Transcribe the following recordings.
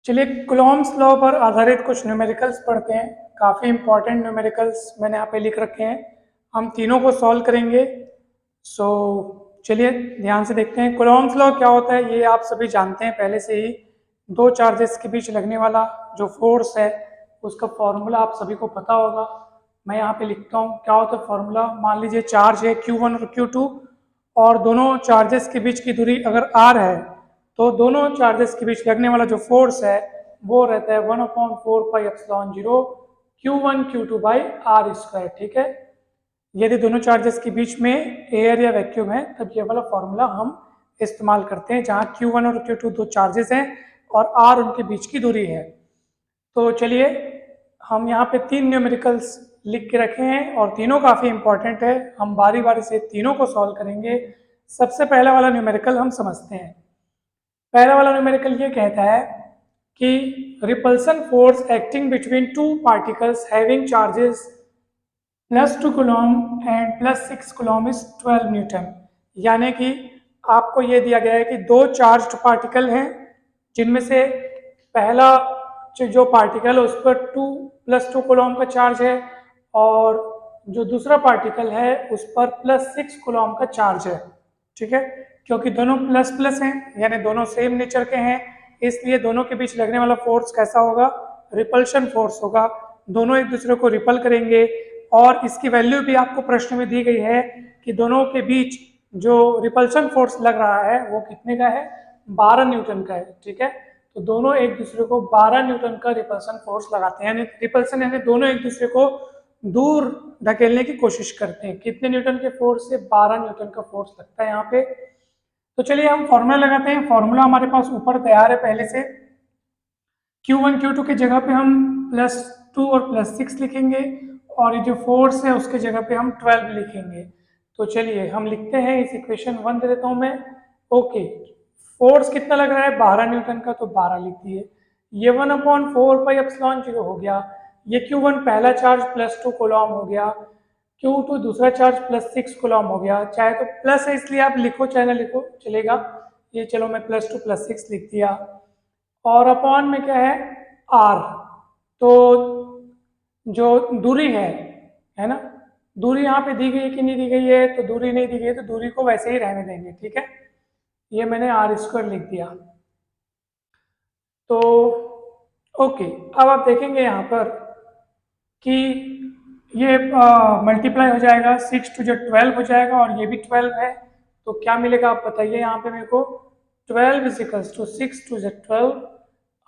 चलिए Coulomb's law पर आधारित कुछ न्यूमेरिकल्स पढ़ते हैं। काफ़ी इंपॉर्टेंट न्यूमेरिकल्स मैंने यहाँ पे लिख रखे हैं। हम तीनों को सॉल्व करेंगे। सो चलिए ध्यान से देखते हैं कुलॉम्स लॉ क्या होता है। ये आप सभी जानते हैं पहले से ही। दो चार्जेस के बीच लगने वाला जो फोर्स है उसका फॉर्मूला आप सभी को पता होगा। मैं यहाँ पे लिखता हूँ क्या होता है फॉर्मूला। मान लीजिए चार्ज है Q1 और Q2 और दोनों चार्जेस के बीच की दूरी अगर R है तो दोनों चार्जेस के बीच लगने वाला जो फोर्स है वो रहता है 1/4πε0 Q1 Q2 by are square. ठीक है, यदि दोनों चार्जेस के बीच में एयर या वैक्यूम है तब ये वाला फॉर्मूला हम इस्तेमाल करते हैं, जहाँ Q1 और Q2 दो चार्जेस हैं और R उनके बीच की दूरी है। तो चलिए हम यहाँ पे तीन न्यूमेरिकल्स लिख के रखे हैं और तीनों काफ़ी इंपॉर्टेंट है। हम बारी बारी से तीनों को सॉल्व करेंगे। सबसे पहला वाला न्यूमेरिकल हम समझते हैं। पहला वाला न्यूमेरिकल ये कहता है कि repulsion force acting between two particles having charges +2 Coulomb and +6 Coulomb is 12 Newton. यानी कि आपको ये दिया गया है कि दो चार्ज्ड पार्टिकल हैं जिनमें से पहला जो पार्टिकल है उस पर 2 + 2 कूलॉम का चार्ज है और जो दूसरा पार्टिकल है उस पर +6 कूलॉम का चार्ज है। ठीक है, क्योंकि दोनों प्लस प्लस हैं यानी दोनों सेम नेचर के हैं, इसलिए दोनों के बीच लगने वाला फोर्स कैसा होगा, रिपल्शन फोर्स होगा। दोनों एक दूसरे को रिपल करेंगे और इसकी वैल्यू भी आपको प्रश्न में दी गई है कि दोनों के बीच जो रिपल्शन फोर्स लग रहा है वो कितने का है, 12 न्यूटन का है। ठीक है, तो दोनों एक दूसरे को 12 न्यूटन का रिपल्सन फोर्स लगाते हैं, यानी रिपल्सन यानी दोनों एक दूसरे को दूर धकेलने की कोशिश करते हैं। कितने न्यूटन के फोर्स से, 12 न्यूटन का फोर्स लगता है यहाँ पे। तो चलिए हम फॉर्मूला लगाते हैं। फॉर्मूला हमारे पास ऊपर तैयार है पहले से। Q1 Q2 की जगह पे हम +2 और +6 लिखेंगे और ये जो फोर्स है उसके जगह पे हम 12 लिखेंगे। तो चलिए हम लिखते हैं, इस इक्वेशन 1 दे देता हूँ मैं। ओके, फोर्स कितना लग रहा है, 12 न्यूटन का, तो 12 लिख दिए। ये 1/4πε0 हो गया। ये Q1 पहला चार्ज +2 कूलॉम हो गया, Q2 दूसरा चार्ज +6 कूलॉम हो गया। चाहे तो प्लस है इसलिए आप लिखो, चाहे ना लिखो चलेगा। ये चलो मैं +2 +6 लिख दिया और अपॉन में क्या है, R। तो जो दूरी है ना, दूरी यहाँ पे दी गई है कि नहीं दी गई है, तो दूरी नहीं दी गई है तो दूरी को वैसे ही रहने देंगे। ठीक है, ये मैंने R² लिख दिया। तो ओके, अब आप देखेंगे यहाँ पर कि ये मल्टीप्लाई हो जाएगा, 6 2 12 हो जाएगा और ये भी 12 है। तो क्या मिलेगा आप बताइए यहाँ पे मेरे को। 12 = 6 2 12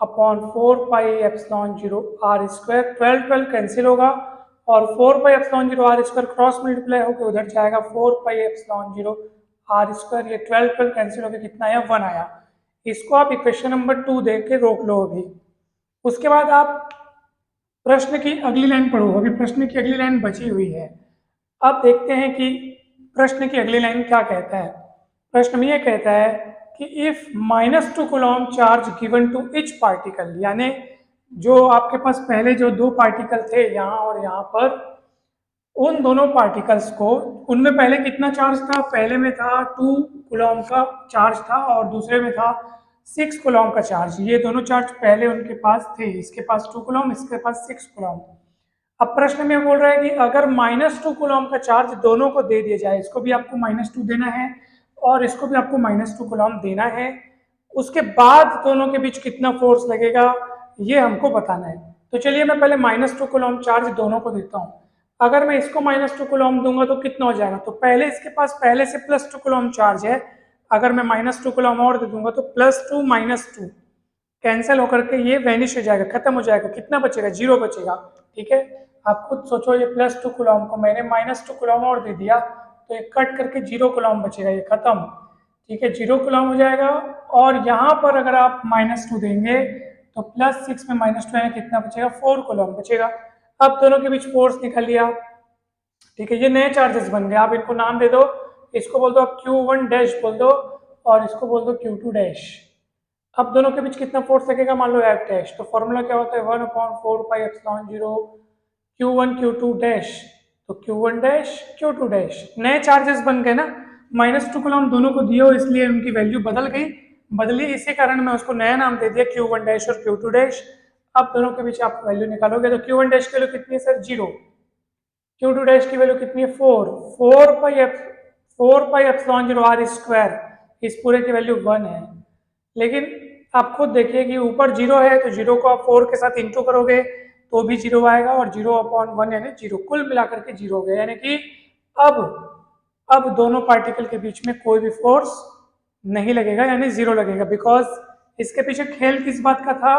अपॉन 4πε0 R²। 12 12 कैंसिल होगा और 4πε0 R² क्रॉस मल्टीप्लाई होकर उधर जाएगा 4πε0 R²। ये 12 12 कैंसिल होकर कितना आया, 1 आया। इसको आप इक्वेशन नंबर 2 देख के रोक लो अभी। उसके बाद आप प्रश्न की अगली लाइन पढ़ो। अभी प्रश्न की अगली लाइन बची हुई है। अब देखते हैं कि प्रश्न की अगली लाइन क्या कहता है। प्रश्न में यह कहता है कि if -2 coulomb charge given to each particle, यानी जो आपके पास पहले जो दो पार्टिकल थे यहाँ और यहाँ पर, उन दोनों पार्टिकल्स को, उनमें पहले कितना चार्ज था, पहले में था 2 कूलॉम का चार्ज था और दूसरे में था 6 कूलॉम का चार्ज। ये दोनों चार्ज पहले उनके पास थे, इसके पास 2 कूलॉम, इसके पास 6 कूलॉम। अब प्रश्न में बोल रहा है कि अगर -2 कूलॉम का चार्ज दोनों को दे दिया जाए, इसको भी आपको -2 देना है और इसको भी आपको -2 कूलॉम देना है, उसके बाद दोनों के बीच कितना फोर्स लगेगा ये हमको बताना है। तो चलिए मैं पहले -2 कूलॉम चार्ज दोनों को देता हूँ। अगर मैं इसको -2 कूलॉम दूंगा तो कितना हो जाएगा, तो पहले इसके पास पहले से +2 कूलॉम चार्ज है, अगर मैं -2 कूलॉम और दे दूंगा तो +2 -2 कैंसिल होकर के ये वैनिश हो जाएगा, खत्म हो जाएगा। कितना बचेगा, 0 बचेगा। ठीक है, आप खुद सोचो, ये +2 कूलॉम को मैंने -2 कूलॉम और दे दिया तो ये कट करके 0 कूलॉम बचेगा, ये खत्म। ठीक है, 0 कूलॉम हो जाएगा। और यहाँ पर अगर आप -2 देंगे तो +6 में -2 है, कितना बचेगा, 4 कूलॉम बचेगा। अब दोनों के बीच फोर्स निकाल लिया। ठीक है, ये नए चार्जेस बन गए, आप इनको नाम दे दो। इसको बोल दो आप Q1 डैश बोल दो और इसको बोल दो Q2 डैश। अब दोनों के बीच कितना फोर्स लगेगा, मान लो F डैश। तो फॉर्मूला क्या होता है, 1/4πε0 Q1 Q2 डैश। तो Q1 डैश Q2 डैश, नए चार्जेस बन गए ना, -2 कूलॉम दोनों को दिए हो इसलिए उनकी वैल्यू बदल गई, बदली, इसी कारण मैं उसको नया नाम दे दिया Q1 डैश और Q2 डैश। अब दोनों के बीच आप वैल्यू निकालोगे तो Q1 डैश की वैल्यू कितनी है सर? 0। Q2 डैश की वैल्यू कितनी है? 4। 4 पाई एप्सिलॉन 0 r स्क्वायर, इस पूरे की वैल्यू 1 है। लेकिन आप खुद देखिए कि ऊपर 0 है तो 0 को आप 4 के साथ इंटू करोगे तो भी 0 आएगा, और 0/1 यानी 0, कुल मिलाकर के 0 हो गया। यानी कि अब अब दोनों पार्टिकल के बीच में कोई भी फोर्स नहीं लगेगा, यानी 0 लगेगा। बिकॉज इसके पीछे खेल किस बात का था?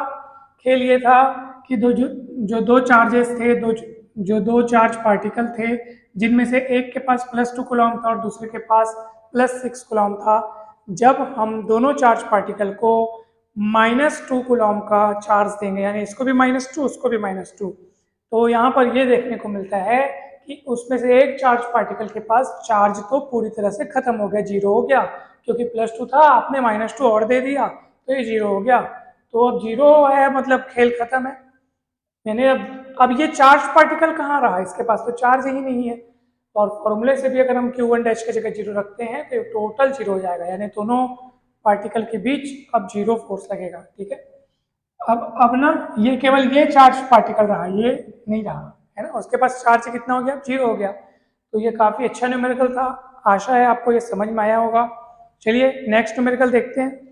खेल ये था कि जो दो चार्जेस थे, जो दो चार्ज पार्टिकल थे, जिनमें से एक के पास +2 कूलम था और दूसरे के पास +6 कूलम था, जब हम दोनों चार्ज पार्टिकल को -2 कूलम का चार्ज देंगे, यानी इसको भी -2 उसको भी -2, तो यहाँ पर ये देखने को मिलता है कि उसमें से एक चार्ज पार्टिकल के पास चार्ज तो पूरी तरह से खत्म हो गया, 0 हो गया, क्योंकि +2 था, आपने -2 और दे दिया तो ये 0 हो गया। तो अब 0 है मतलब खेल खत्म है। यानी अब ये चार्ज पार्टिकल कहाँ रहा? इसके पास तो चार्ज ही नहीं है। और फॉर्मूले से भी अगर हम Q1 डैश की जगह 0 रखते हैं तो टोटल 0 हो जाएगा, यानी दोनों पार्टिकल के बीच अब 0 फोर्स लगेगा। ठीक है, अब ना ये केवल ये चार्ज पार्टिकल रहा, ये नहीं रहा, है ना। उसके पास चार्ज कितना हो गया? 0 हो गया। तो ये काफी अच्छा न्यूमेरिकल था। आशा है आपको ये समझ में आया होगा। चलिए नेक्स्ट न्यूमेरिकल देखते हैं।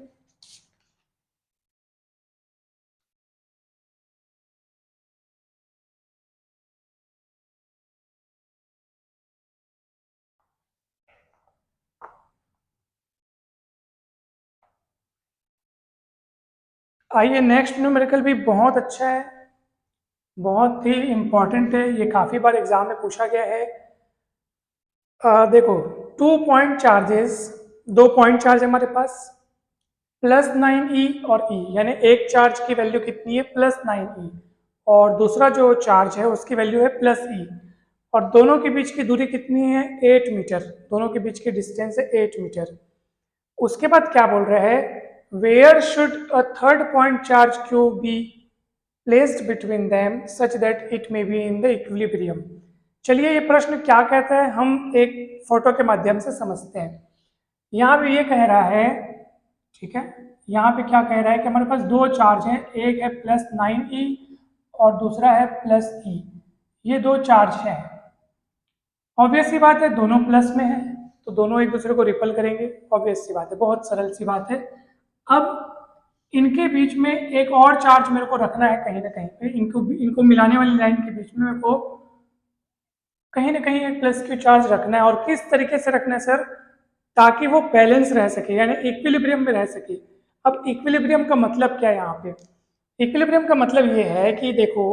आइए, नेक्स्ट न्यूमेरिकल भी बहुत अच्छा है, बहुत ही इंपॉर्टेंट है, ये काफी बार एग्जाम में पूछा गया है। देखो, 2 पॉइंट चार्जेस, 2 पॉइंट चार्ज हमारे पास, +9e और e, यानी एक चार्ज की वैल्यू कितनी है? +9e, और दूसरा जो चार्ज है उसकी वैल्यू है +e, और दोनों के बीच की दूरी कितनी है? 8 मीटर। दोनों के बीच की डिस्टेंस है 8 मीटर। उसके बाद क्या बोल रहे हैं? Where should a third point charge Q be placed between them such that it may be in the equilibrium. चलिए, ये प्रश्न क्या कहता है हम एक फोटो के माध्यम से समझते हैं। यहाँ पे ये कह रहा है, ठीक है, यहाँ पे क्या कह रहा है कि हमारे पास दो चार्ज हैं, एक है +9e और दूसरा है +e। ये दो चार्ज हैं, ऑब्वियस सी बात है दोनों प्लस में है तो दोनों एक दूसरे को रिपल करेंगे, ऑब्वियस सी बात है, बहुत सरल सी बात है। अब इनके बीच में एक और चार्ज मेरे को रखना है कहीं ना कहीं पे, इनको मिलाने वाली लाइन के बीच में मेरे को कहीं ना कहीं एक +Q चार्ज रखना है। और किस तरीके से रखना है सर? ताकि वो बैलेंस रह सके, यानी इक्विलिब्रियम में रह सके। अब इक्विलिब्रियम का मतलब क्या है यहाँ पे? इक्विलिब्रियम का मतलब ये है कि देखो,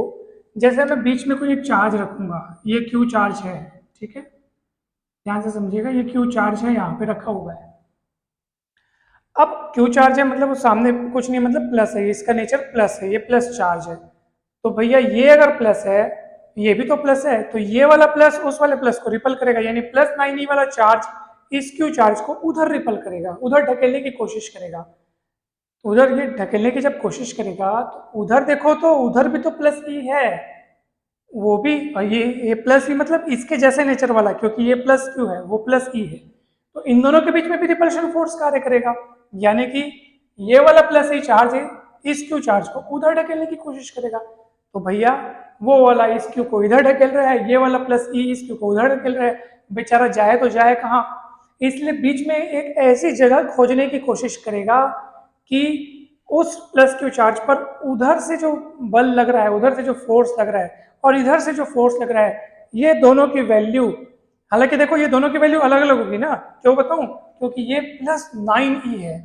जैसे मैं बीच में कोई एक चार्ज रखूंगा, ये Q चार्ज है, ठीक है, ध्यान से समझिएगा, ये Q चार्ज है, यहाँ पे रखा हुआ है। अब Q चार्ज है मतलब वो सामने कुछ नहीं, मतलब प्लस है, इसका नेचर प्लस है, ये प्लस चार्ज है। तो भैया ये अगर प्लस है, ये भी तो प्लस है, तो ये वाला प्लस उस वाले प्लस को रिपल करेगा, यानी +9e वाला चार्ज इस Q चार्ज को उधर रिपल करेगा, उधर ढकेलने की कोशिश करेगा। उधर ये ढकेलने की जब कोशिश करेगा तो उधर देखो तो उधर भी तो +E है, वो भी, ये +E मतलब इसके जैसे नेचर वाला, क्योंकि ये +Q है वो +E है, तो इन दोनों के बीच में भी रिपल्शन फोर्स कार्य करेगा। यानी कि ये वाला +E चार्ज है इस Q चार्ज को उधर ढकेलने की कोशिश करेगा, तो भैया वो वाला इस Q को इधर ढकेल रहा है, ये वाला +E इस Q को उधर ढकेल रहा है, बेचारा जाए तो जाए कहाँ? इसलिए बीच में एक ऐसी जगह खोजने की कोशिश करेगा कि उस +Q चार्ज पर उधर से जो बल लग रहा है, उधर से जो फोर्स लग रहा है और इधर से जो फोर्स लग रहा है, ये दोनों की वैल्यू, हालांकि देखो ये दोनों की वैल्यू अलग अलग होगी ना, क्यों बताऊं? क्योंकि ये +9e है,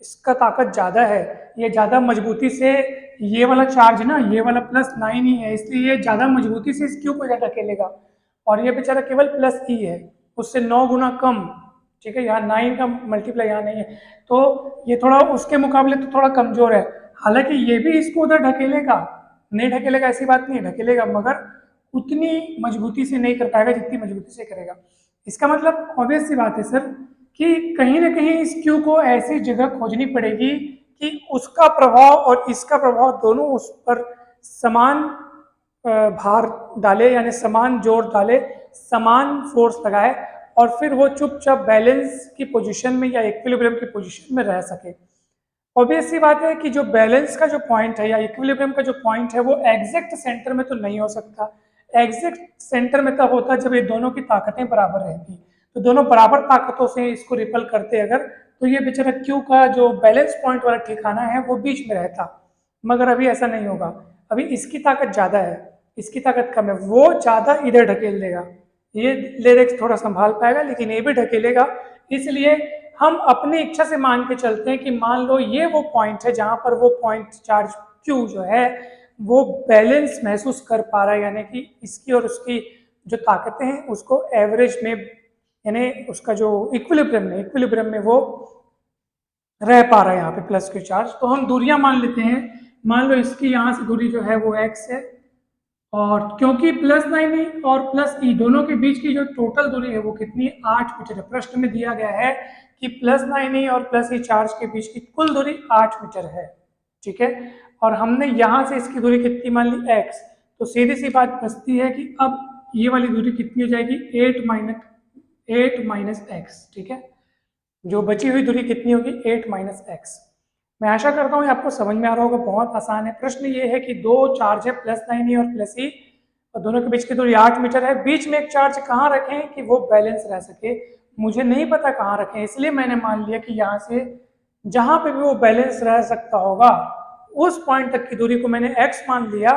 इसका ताकत ज्यादा है, ये ज्यादा मजबूती से, ये वाला चार्ज ना, ये वाला +9e है, इसलिए ये ज्यादा मजबूती से इस Q को ज्यादा ढकेलेगा, और ये बेचारा केवल +E है, उससे 9 गुना कम। ठीक है, यहाँ 9 का मल्टीप्लाई यहाँ नहीं है, तो ये थोड़ा उसके मुकाबले तो थोड़ा कमजोर है। हालांकि ये भी इसको उधर ढकेलेगा, नहीं ढकेलेगा ऐसी बात नहीं, ढकेलेगा, मगर उतनी मजबूती से नहीं कर पाएगा जितनी मजबूती से करेगा। इसका मतलब ऑब्वियस सी बात है सर कि कहीं ना कहीं इस Q को ऐसी जगह खोजनी पड़ेगी कि उसका प्रभाव और इसका प्रभाव दोनों उस पर समान भार डाले, यानी समान जोर डाले, समान फोर्स लगाए, और फिर वो चुपचाप बैलेंस की पोजीशन में या इक्विलिब्रियम की पोजीशन में रह सके। ऑब्वियस सी बात है कि जो बैलेंस का जो पॉइंट है या इक्विलिब्रियम का जो पॉइंट है वो एग्जैक्ट सेंटर में तो नहीं हो सकता। एग्जैक्ट सेंटर में तब होता जब ये दोनों की ताकतें बराबर रहती, तो दोनों बराबर ताकतों से इसको रिपल करते अगर, तो ये बेचारा क्यू का जो बैलेंस पॉइंट वाला ठिकाना है वो बीच में रहता। मगर अभी ऐसा नहीं होगा, अभी इसकी ताकत ज़्यादा है, इसकी ताकत कम है, वो ज़्यादा इधर ढकेल देगा, ये लेरेक्स थोड़ा संभाल पाएगा लेकिन ये भी ढकेलेगा। इसलिए हम अपनी इच्छा से मान के चलते हैं कि मान लो ये वो पॉइंट है जहां पर वो पॉइंट चार्ज क्यू जो है वो बैलेंस महसूस कर पा रहा है, यानी कि इसकी और उसकी जो ताकतें हैं उसको एवरेज में, यानी उसका जो इक्विलिब्रियम में वो रह पा रहा है यहाँ पे प्लस क्यू चार्ज। तो हम दूरियां मान लेते हैं, मान लो इसकी यहाँ से दूरी जो है वो x है, और क्योंकि प्लस 9 और प्लस ई दोनों के बीच की जो टोटल दूरी है वो कितनी 8 मीटर है। प्रश्न में दिया गया है कि प्लस 9 और प्लस ई चार्ज के बीच की कुल दूरी 8 मीटर है, ठीक है। और हमने यहाँ से इसकी दूरी कितनी मान ली x, तो सीधी सी बात बचती है कि अब ये वाली दूरी कितनी हो जाएगी 8 माइनस एक्स, ठीक है। जो बची हुई दूरी कितनी होगी 8 माइनस एक्स। मैं आशा करता हूँ आपको समझ में आ रहा होगा, बहुत आसान है। प्रश्न ये है कि दो चार्ज है प्लस 9 और प्लस ई, और दोनों के बीच की दूरी 8 मीटर है। बीच में एक चार्ज कहाँ रखें कि वो बैलेंस रह सके, मुझे नहीं पता कहाँ रखें, इसलिए मैंने मान लिया कि यहाँ से जहाँ पे भी वो बैलेंस रह सकता होगा उस पॉइंट तक की दूरी को मैंने x मान लिया,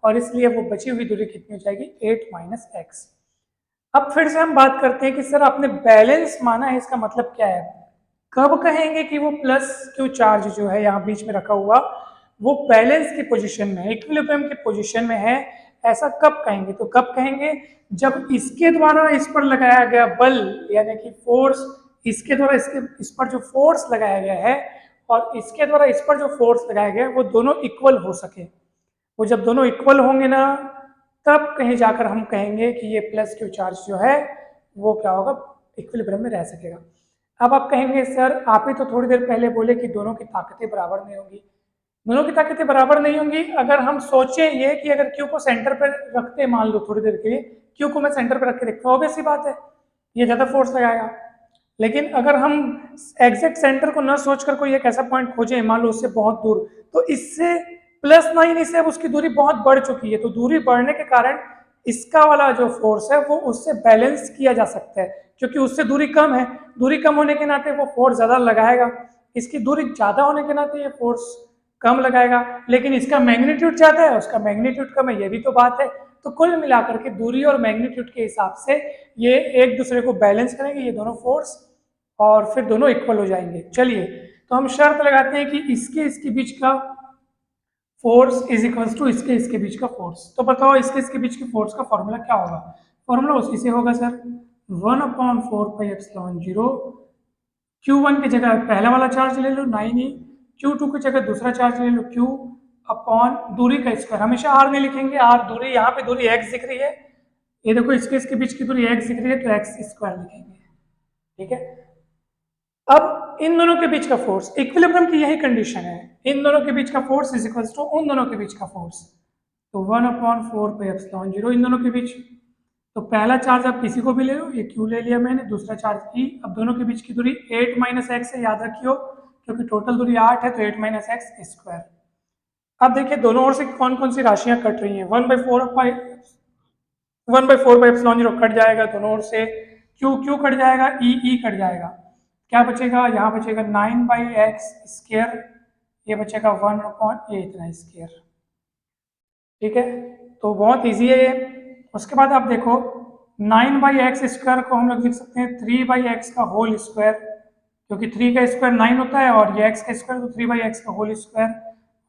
और इसलिए वो बची हुई दूरी कितनी हो जाएगी 8 माइनस एक्स। अब फिर से हम बात करते हैं कि सर आपने बैलेंस माना है, इसका मतलब क्या है। कब कहेंगे कि वो प्लस क्यू चार्ज जो है यहाँ बीच में रखा हुआ वो बैलेंस की पोजीशन में है, इक्विलिब्रियम की पोजीशन में है, ऐसा कब कहेंगे। तो कब कहेंगे जब इसके द्वारा इस पर लगाया गया बल, यानी कि फोर्स, इसके द्वारा इस पर जो फोर्स लगाया गया है और इसके द्वारा इस पर जो फोर्स लगाया गया है वो दोनों इक्वल हो सके। वो जब दोनों इक्वल होंगे ना, तब कहीं जाकर हम कहेंगे कि ये प्लस क्यू चार्ज जो है वो क्या होगा, इक्विलिब्रियम में रह सकेगा। अब आप कहेंगे सर आप ही तो थोड़ी देर पहले बोले कि दोनों की ताकतें बराबर नहीं होंगी। दोनों की ताकतें बराबर नहीं होंगी अगर हम सोचें ये कि अगर क्यू को सेंटर पर रखते, मान लो थोड़ी देर के लिए क्यू को मैं सेंटर पर रख के देखता हूँ, ऑब्वियस सी बात है ये ज़्यादा फोर्स लगाएगा। लेकिन अगर हम एग्जैक्ट सेंटर को न सोचकर कोई एक ऐसा पॉइंट खोजें, मान लो उससे बहुत दूर, तो इससे प्लस 9 से अब उसकी दूरी बहुत बढ़ चुकी है, तो दूरी बढ़ने के कारण इसका वाला जो फोर्स है वो उससे बैलेंस किया जा सकता है, क्योंकि उससे दूरी कम है, दूरी कम होने के नाते वो फोर्स ज़्यादा लगाएगा, इसकी दूरी ज़्यादा होने के नाते ये फोर्स कम लगाएगा। लेकिन इसका मैग्नीट्यूड ज़्यादा है, उसका मैग्नीट्यूड कम है, ये भी तो बात है। तो कुल मिलाकर के दूरी और मैग्नीट्यूड के हिसाब से ये एक दूसरे को बैलेंस करेंगे, ये दोनों फोर्स, और फिर दोनों इक्वल हो जाएंगे। चलिए तो हम शर्त लगाते हैं कि इसके बीच का फोर्स इज इक्वल्स टू इसके बीच का फोर्स। तो बताओ इसके बीच के फोर्स का फॉर्मूला क्या होगा। फॉर्मूला उसी से होगा सर 1/4πε0, Q1 की जगह पहला वाला चार्ज ले लो 9e, Q2 की जगह दूसरा चार्ज ले लो Q अपॉन दूरी का स्क्वायर, हमेशा r नहीं लिखेंगे, r दूरी, यहाँ पे दूरी x दिख रही है, ये देखो इसके बीच की दूरी x दिख रही है तो x स्क्वायर लिखेंगे, ठीक है। अब इन दोनों के बीच का फोर्स, इक्विलिब्रियम की यही कंडीशन है, इन दोनों के बीच का फोर्स इज इक्वल्स टू उन दोनों के बीच का फोर्स, तो 1/4πε0 इन दोनों के बीच। तो पहला चार्ज आप किसी को भी ले लो, ये क्यू ले लिया मैंने, दूसरा चार्ज ई, अब दोनों के बीच की दूरी 8 माइनस एक्स है, याद रखियो क्योंकि टोटल दूरी 8 है, तो 8 माइनस एक्स स्क्वायर। अब देखिए दोनों ओर से कौन कौन सी राशियां कट रही हैं, 1/4πε0 कट जाएगा दोनों ओर से, क्यू कट जाएगा, ई कट जाएगा, क्या बचेगा, यहाँ बचेगा 9/x स्क्वायर, ये बचेगा 1/8 इतना स्क्वायर, ठीक है। तो बहुत इजी है ये। उसके बाद आप देखो 9/x स्क्वायर को हम लोग लिख सकते हैं 3/x का होल स्क्वायर, क्योंकि 3 का स्क्वायर 9 होता है और ये x का स्क्वायर, तो 3/x का होल स्क्वायर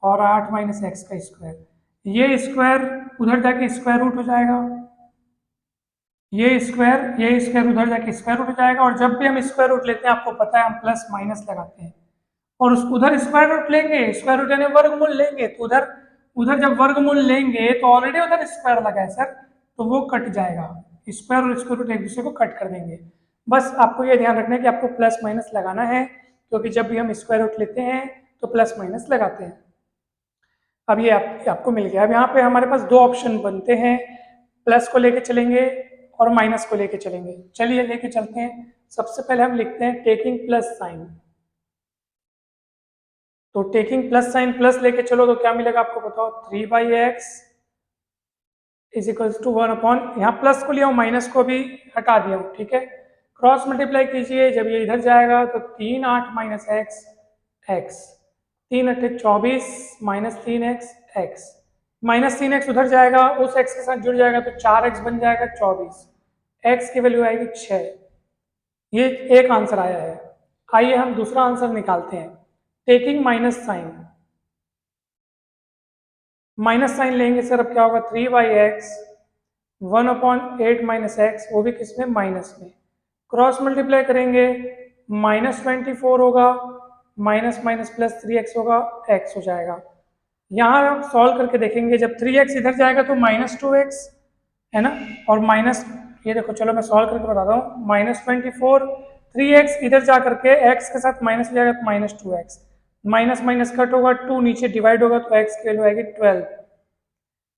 और 8 माइनस एक्स का स्क्वायर, ये स्क्वायर उधर जाके स्क्वायर रूट हो जाएगा, ये स्क्वायर उधर जाके स्क्वायर रूट हो जाएगा। और जब भी हम स्क्वायर रूट लेते हैं आपको पता है हम प्लस माइनस लगाते हैं, और उस उधर स्क्वायर रूट लेंगे, स्क्वायर रूट यानी वर्गमूल लेंगे, तो उधर उधर जब वर्गमूल लेंगे तो ऑलरेडी उधर स्क्वायर लगा है सर, तो वो कट जाएगा, स्क्वायर और स्क्वायर रूट एक दूसरे को कट कर देंगे। बस आपको ये ध्यान रखना है कि आपको प्लस माइनस लगाना है, क्योंकि जब भी हम स्क्वायर रूट लेते हैं तो प्लस माइनस लगाते हैं। अब ये आपको मिल गया। अब यहाँ पे हमारे पास दो ऑप्शन बनते हैं, प्लस को लेके चलेंगे और माइनस को लेके चलेंगे। चलिए लेके चलते हैं। सबसे पहले हम लिखते हैं टेकिंग प्लस साइन, तो टेकिंग प्लस साइन प्लस लेके चलो तो क्या मिलेगा आपको बताओ, 3/x इज इक्वल्स टू 1/, यहाँ प्लस को लिया हूँ माइनस को भी हटा दिया हूँ, ठीक है। क्रॉस मल्टीप्लाई कीजिए, जब ये इधर जाएगा तो 3 8 minus x x, 3 8 24 minus 3x x, minus 3x उधर जाएगा उस x के साथ जुड़ जाएगा तो 4x बन जाएगा 24, x की वैल्यू आएगी 6। ये एक आंसर आया है। आइए हम दूसरा आंसर निकालते हैं। टेकिंग माइनस साइन लेंगे सर, अब क्या होगा, 3/x 1/8 माइनस एक्स, वो भी किसमें, माइनस में। क्रॉस मल्टीप्लाई करेंगे, -24 होगा, माइनस माइनस प्लस 3x होगा, x हो जाएगा। यहाँ हम सॉल्व करके देखेंगे, जब 3x इधर जाएगा तो -2x है ना, और माइनस, ये देखो चलो मैं सॉल्व करके बताता हूँ, -24, 3x इधर जा करके x के साथ माइनस हो जाएगा तो -2x, माइनस माइनस कट होगा, 2 नीचे डिवाइड होगा तो x की वैल्यू आएगी 12,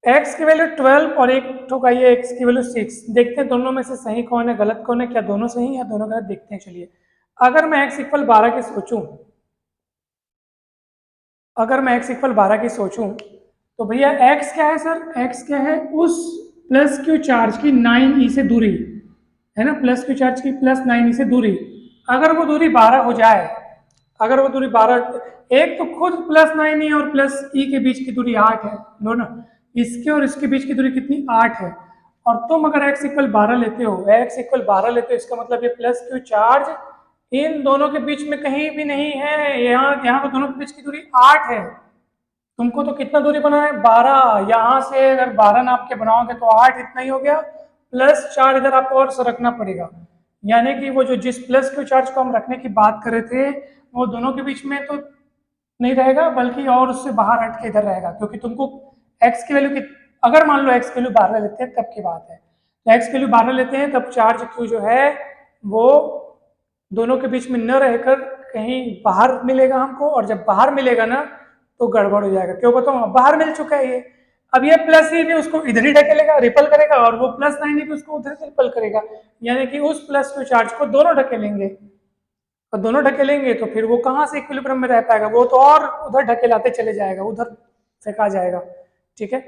x की वैल्यू 12 और एक ठोक आई है x की वैल्यू 6। देखते हैं दोनों में से सही कौन है गलत कौन है, क्या दोनों सही या दोनों गलत, देखते हैं चलिए। अगर मैं x इक्वल 12 की सोचूं, अगर मैं x इक्वल 12 की सोचूं तो भैया x क्या है सर, x क्या है, उस प्लस क्यू चार्ज की 9e से दूरी है ना, प्लस क्यू चार्ज की प्लस 9e से दूरी, अगर वो दूरी 12 हो जाए, अगर वो दूरी 12, एक तो खुद प्लस 9e और प्लस e के बीच की दूरी 8 है, नो ना, इसके और इसके बीच की दूरी कितनी, 8 है। और तुम अगर x इक्वल 12 लेते हो, x इक्वल 12 लेते हो, इसका मतलब ये प्लस क्यू चार्ज इन दोनों के बीच में कहीं भी नहीं है, यहाँ तो दोनों के बीच की दूरी 8 है। तुमको तो कितना दूरी बनाना है, 12, यहाँ से अगर 12 नाप के बनाओगे तो 8 इतना ही हो गया, प्लस 4 इधर आपको और रखना पड़ेगा, यानी कि वो जो जिस प्लस क्यू चार्ज को हम रखने की बात कर रहे थे वो दोनों के बीच में तो नहीं रहेगा, बल्कि और उससे बाहर हट के इधर रहेगा, क्योंकि तुमको x की वैल्यू की, अगर मान लो x की वैल्यू 12 लेते हैं तब की बात है, तो x की वैल्यू 12 लेते हैं तब चार्ज q जो है वो दोनों के बीच में न रहकर कहीं बाहर मिलेगा हमको, और जब बाहर मिलेगा ना तो गड़बड़ हो जाएगा। क्यों बताऊं, बाहर मिल चुका है ये, अब ये प्लस ई भी उसको इधर ही ढकेलेगा, रिपल करेगा, और वो प्लस 9 भी उसको उधर से रिपल करेगा, यानी कि उस प्लस क्यू चार्ज को दोनों ढकेलेंगे, और दोनों ढकेलेंगे तो फिर वो कहाँ से इक्विलिब्रियम में रह पाएगा, वो तो और उधर ढकेलाते चले जाएगा, उधर फेंका जाएगा, ठीक है।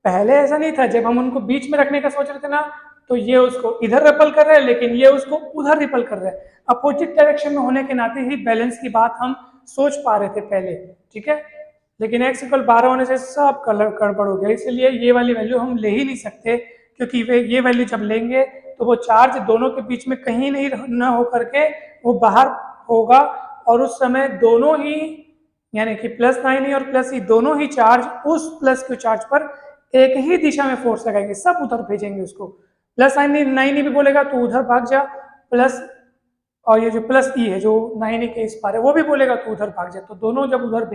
पहले ऐसा नहीं था, जब हम उनको बीच में रखने का सोच रहे थे ना, तो ये उसको इधर रिपल कर रहे हैं लेकिन ये उसको उधर रिपल कर रहे हैं, अपोजिट डायरेक्शन में होने के नाते ही बैलेंस की बात हम सोच पा रहे थे पहले, ठीक है। लेकिन x इक्वल 12 होने से सब गड़बड़ हो गया, इसलिए ये वाली वैल्यू हम ले ही नहीं सकते, क्योंकि ये वैल्यू जब लेंगे तो वो चार्ज दोनों के बीच में कहीं नहीं न हो करके वो बाहर होगा, और उस समय दोनों ही, यानी कि प्लस 9 और प्लस ई दोनों ही चार्ज उस प्लस क्यू चार्ज पर एक ही दिशा में फोर्स लगाएंगे, सब उधर भेजेंगे उसको, प्लस 9 भी बोलेगा तो उधर भाग जा, प्लस, और ये जो प्लस ई है जो 9 के इस पार है वो भी बोलेगा तो उधर भाग जा, तो दोनों जब उधर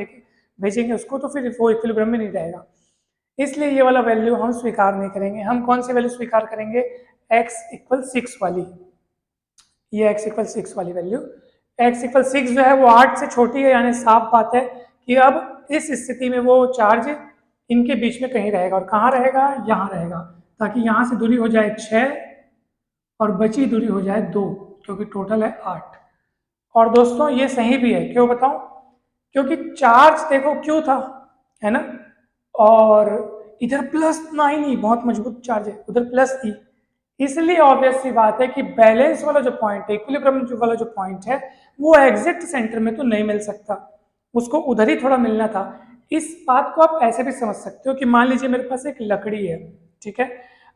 भेजेंगे उसको तो फिर वो इक्विलिब्रियम में नहीं रहेगा, इसलिए ये वाला वैल्यू हम स्वीकार नहीं करेंगे। हम कौन सी वैल्यू स्वीकार करेंगे, x इक्वल 6 वाली, ये x इक्वल 6 वाली वैल्यू, x इक्वल 6 जो है वो 8 से छोटी है, यानी साफ बात है कि अब इस स्थिति में वो चार्ज इनके बीच में कहीं रहेगा, और कहाँ रहेगा, यहाँ रहेगा, ताकि यहाँ से दूरी हो जाए 6 और बची दूरी हो जाए 2, क्योंकि टोटल है 8। और दोस्तों ये सही भी है, क्यों बताऊं, क्योंकि चार्ज देखो क्यों था, है ना, और इधर प्लस 9 ही बहुत मजबूत चार्ज है, उधर प्लस ई, इसलिए ऑब्वियस सी बात है कि बैलेंस वाला जो पॉइंट है, इक्विलिब्रियम वाला जो पॉइंट है, वो एग्जैक्ट सेंटर में तो नहीं मिल सकता, उसको उधर ही थोड़ा मिलना था। इस बात को आप ऐसे भी समझ सकते हो कि मान लीजिए मेरे पास एक लकड़ी है, ठीक है,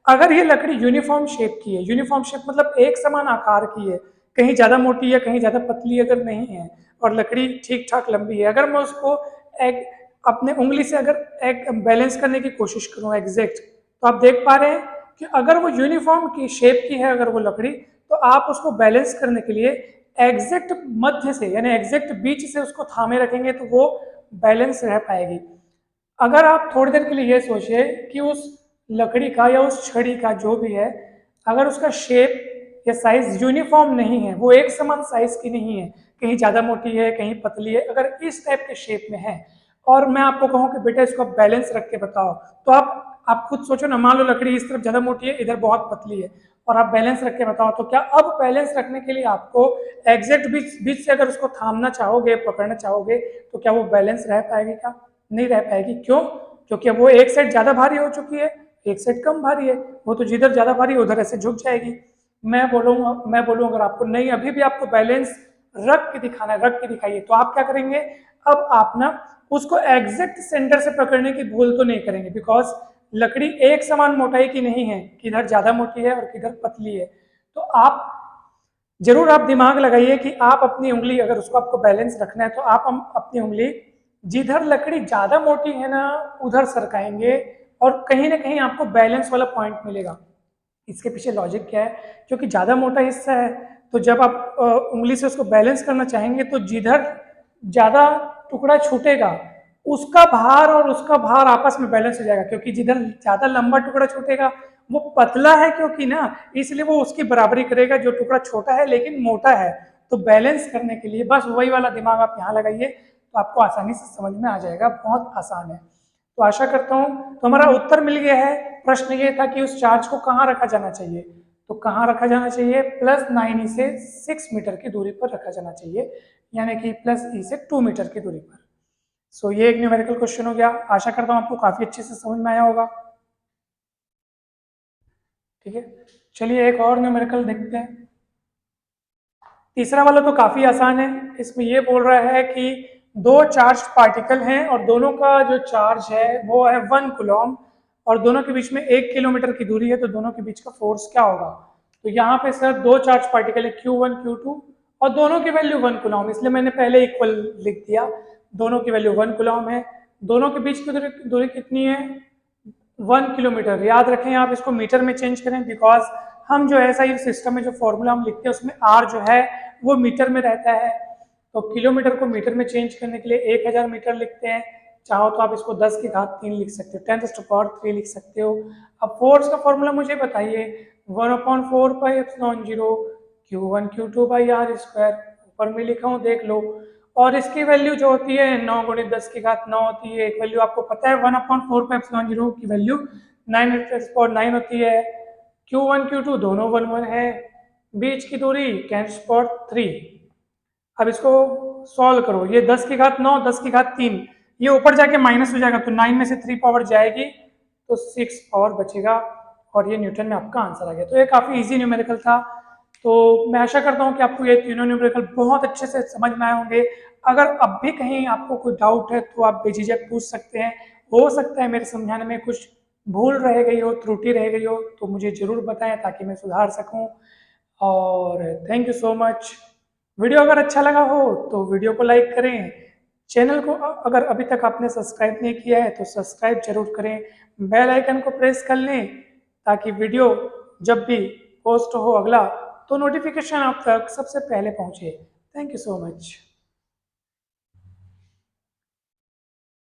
अगर ये लकड़ी यूनिफॉर्म शेप की है, यूनिफॉर्म शेप मतलब एक समान आकार की है, कहीं ज्यादा मोटी है कहीं ज्यादा पतली अगर नहीं है, और लकड़ी ठीक ठाक लंबी है, अगर मैं उसको एक अपने उंगली से अगर एक बैलेंस करने की कोशिश करूं एग्जैक्ट, तो आप देख पा रहे हैं कि अगर वो यूनिफॉर्म की शेप की है अगर वो लकड़ी, तो आप उसको बैलेंस करने के लिए एग्जैक्ट मध्य से यानी एग्जैक्ट बीच से उसको थामे रखेंगे तो वो बैलेंस रह पाएगी। अगर आप थोड़ी देर के लिए ये सोचिए कि उस लकड़ी का या उस छड़ी का जो भी है, अगर उसका शेप या साइज यूनिफॉर्म नहीं है, वो एक समान साइज की नहीं है, कहीं ज़्यादा मोटी है कहीं पतली है, अगर इस टाइप के शेप में है और मैं आपको कहूँ कि बेटा इसको बैलेंस रख के बताओ, तो आप आप खुद सोचो ना, मान लो लकड़ी इस तरफ ज़्यादा मोटी है, इधर बहुत पतली है, और आप बैलेंस रख के बताओ, तो क्या अब बैलेंस रखने के लिए आपको एग्जैक्ट बीच बीच से अगर उसको थामना चाहोगे, पकड़ना चाहोगे, तो क्या वो बैलेंस रह पाएगी? क्या नहीं रह पाएगी? क्यों? क्योंकि अब वो एक साइड ज़्यादा भारी हो चुकी है, एक साइड कम भारी है, वो तो जिधर ज़्यादा भारी है उधर ऐसे झुक जाएगी। मैं बोलूँ अगर आपको नहीं, अभी भी आपको बैलेंस रख के दिखाना है, रख के दिखाइए, तो आप क्या करेंगे, अब आप ना उसको एग्जैक्ट सेंटर से पकड़ने की भूल तो नहीं करेंगे, बिकॉज लकड़ी एक समान मोटाई की नहीं है, किधर ज्यादा मोटी है और किधर पतली है। तो आप जरूर आप दिमाग लगाइए कि आप अपनी उंगली, अगर उसको आपको बैलेंस रखना है, तो आप अपनी उंगली जिधर लकड़ी ज्यादा मोटी है ना उधर सरकाएंगे, और कहीं ना कहीं आपको बैलेंस वाला पॉइंट मिलेगा। इसके पीछे लॉजिक क्या है? क्योंकि ज्यादा मोटा हिस्सा है, तो जब आप उंगली से उसको बैलेंस करना चाहेंगे, तो जिधर ज्यादा टुकड़ा छूटेगा उसका भार और उसका भार आपस में बैलेंस हो जाएगा, क्योंकि जिधर ज्यादा लंबा टुकड़ा छूटेगा वो पतला है, क्योंकि ना इसलिए वो उसकी बराबरी करेगा जो टुकड़ा छोटा है लेकिन मोटा है। तो बैलेंस करने के लिए बस वही वाला दिमाग आप यहाँ लगाइए, तो आपको आसानी से समझ में आ जाएगा, बहुत आसान है। तो आशा करता हूँ तो हमारा उत्तर मिल गया है। प्रश्न ये था कि उस चार्ज को कहाँ रखा जाना चाहिए, तो कहाँ रखा जाना चाहिए, +9e से 6 मीटर की दूरी पर रखा जाना चाहिए, यानी कि +e से 2 मीटर की दूरी पर। सो ये एक न्यूमेरिकल क्वेश्चन हो गया। आशा करता हूँ आपको काफी अच्छे से समझ में आया होगा। ठीक है, चलिए एक और न्यूमेरिकल देखते हैं। तीसरा वाला तो काफी आसान है। इसमें ये बोल रहा है कि दो चार्ज पार्टिकल हैं और दोनों का जो चार्ज है वो है 1 कूलॉम, और दोनों के बीच में 1 किलोमीटर की दूरी है, तो दोनों के बीच का फोर्स क्या होगा? तो यहाँ पे सर दो चार्ज पार्टिकल है Q1 Q2, और दोनों की वैल्यू 1 कूलॉम, इसलिए मैंने पहले इक्वल लिख दिया। दोनों की वैल्यू 1 कूलॉम है, दोनों के बीच की दूरी कितनी है? 1 किलोमीटर। याद रखें आप इसको मीटर में चेंज करें, बिकॉज हम जो ऐसा ही सिस्टम में जो फॉर्मूला हम लिखते हैं उसमें आर जो है वो मीटर में रहता है, तो किलोमीटर को मीटर में चेंज करने के लिए 1000 मीटर लिखते हैं। चाहो तो आप इसको 10 की घात 3 लिख सकते हो, 10⁻³ लिख सकते हो। अब फोर्स का फॉर्मूला मुझे बताइए, 1/4πε0 Q1 Q2 by are square, ऊपर में लिखा हूँ देख लो। और इसकी वैल्यू जो होती है 9 × 10 की घात 9 होती है। एक वैल्यू आपको पता है 1/4πε0 की वैल्यू 9 होती है। Q1 Q2 दोनों 1 1 है, बीच की दूरी 10⁻3। अब इसको सॉल्व करो, ये 10 की घात 9 10 की घात 3, ये ऊपर जाके माइनस हो जाएगा, तो 9 में से 3 पावर जाएगी तो 6 पावर बचेगा, और ये न्यूटन में आपका आंसर आ गया। तो ये काफी इजी न्यूमेरिकल था। तो मैं आशा करता हूँ कि आपको ये तीनों न्यूमेरिकल बहुत अच्छे से समझ में आए होंगे। अगर अब भी कहीं आपको कोई डाउट है तो आप बेझिझक पूछ सकते हैं। हो सकता है मेरे समझाने में कुछ भूल रह गई हो, त्रुटि रह गई हो, तो मुझे जरूर बताएं ताकि मैं सुधार सकूं। और thank you so much. Video अगर अच्छा लगा हो तो वीडियो को लाइक करें, चैनल को अगर अभी तक आपने सब्सक्राइब नहीं किया है तो सब्सक्राइब जरूर करें, बेल आइकन को प्रेस कर लें ताकि वीडियो जब भी पोस्ट हो अगला तो नोटिफिकेशन आप तक सबसे पहले पहुंचे। Thank you so much.